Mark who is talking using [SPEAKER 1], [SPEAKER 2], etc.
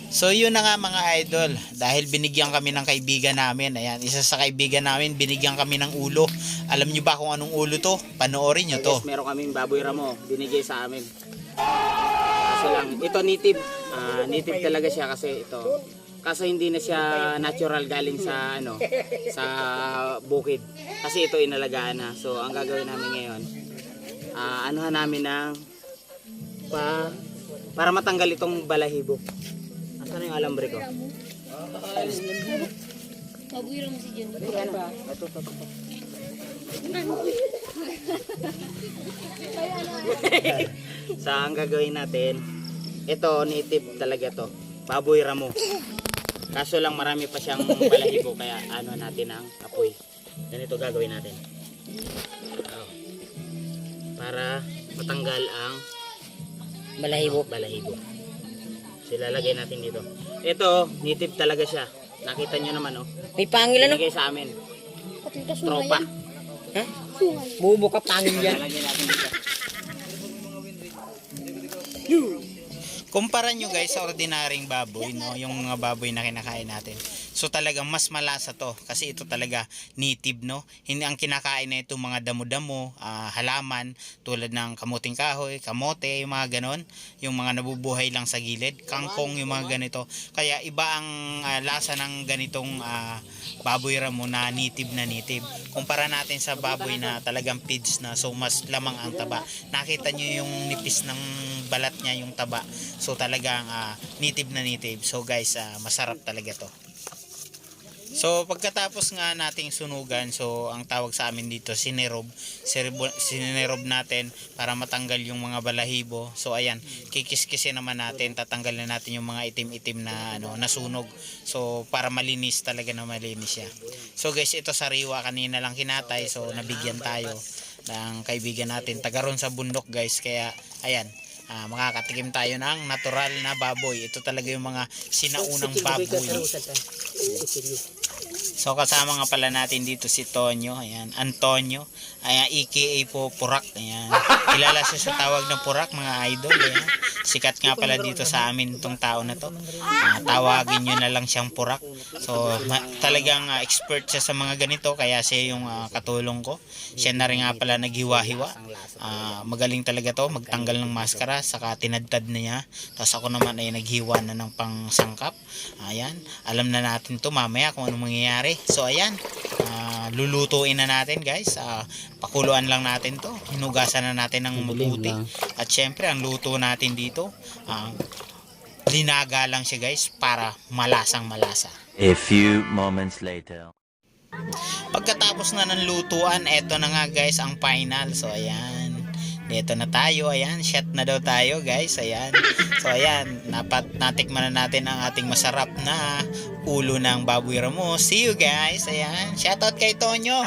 [SPEAKER 1] So yun na nga mga idol, dahil binigyan kami ng kaibigan namin, ayan, isa sa kaibigan namin, binigyan kami ng ulo. Alam nyo ba kung anong ulo to? Panoorin nyo to.
[SPEAKER 2] Yes, meron kaming baboy ramo, binigay sa amin. Kaso lang, ito native, native talaga siya kasi ito. Kaso hindi na siya natural galing sa sa bukid. Kasi ito inalagaan na. So ang gagawin namin ngayon, anuhan namin ng para matanggal itong balahibo. Asan yung alambre ko?
[SPEAKER 3] Babuira mo si Jen.
[SPEAKER 2] So ang gagawin natin, ito native talaga to, baboy ramo. Kaso lang marami pa siyang balahibo kaya ano natin ang apoy. Ganito gagawin natin. Para matanggal ang balahibo. So ilalagay natin dito. Ito, native talaga siya. Nakita nyo naman
[SPEAKER 4] May pangil ano?
[SPEAKER 2] Binigay sa amin. Tropa.
[SPEAKER 4] Ha? Bubo ka pangil yan.
[SPEAKER 2] Lalagyan natin dito.
[SPEAKER 1] Kumpara nyo guys sa ordinaryong baboy, no? Yung mga baboy na kinakain natin. So talagang mas malasa to kasi ito talaga native, no? Hindi ang kinakain na ito mga damo-damo, halaman tulad ng kamuting kahoy, kamote, yung mga ganon, yung mga nabubuhay lang sa gilid, kangkong, yung mga ganito. Kaya iba ang lasa ng ganitong baboy ramo na native na native. Kumpara natin sa baboy na talagang feeds na, so mas lamang ang taba. Nakita nyo yung nipis ng balat niya, yung taba. So talagang native na native. So guys, masarap talaga to. So pagkatapos nga nating sunugan, so ang tawag sa amin dito sinerob natin para matanggal yung mga balahibo. So ayan, kikis-kisin naman natin, tatanggalin natin yung mga itim-itim na nasunog. So para malinis talaga, na malinis siya. So guys, ito sariwa kanina lang kinatay, so nabigyan tayo ng kaibigan natin taga ron sa bundok guys. Kaya ayan, makakatikim tayo ng natural na baboy. Ito talaga yung mga sinaunang baboy. So kasama nga pala natin dito si Tonyo, ayan, Antonio, ayan, aka po Purak, ayan. Kilala siya sa tawag ng Purak, mga idol, ayan. Sikat nga pala dito sa amin itong tao na to. Tawagin nyo na lang siyang Purak. So talagang expert siya sa mga ganito, kaya siya yung katulong ko. Siya na rin nga pala naghiwa-hiwa. Magaling talaga to magtanggal ng maskara, saka tinadtad na niya. Tapos ako naman ay naghiwa na ng pangsangkap. Ayan, alam na natin to mamaya kung anong mangyayari. So ayan, lulutuin na natin guys. Pakuluan lang natin to, hinugasan na natin ng mabuti. At syempre ang luto natin dito, linaga lang siya guys para malasang malasa.
[SPEAKER 5] A few moments later.
[SPEAKER 1] Pagkatapos na ng lutuan, eto na nga guys ang final. So ayan, dito na tayo, ayan, shot na daw tayo guys, ayan. So ayan, natikman na natin ang ating masarap na ulo ng baboy ramo. See you guys, ayan, shoutout kay Tonyo.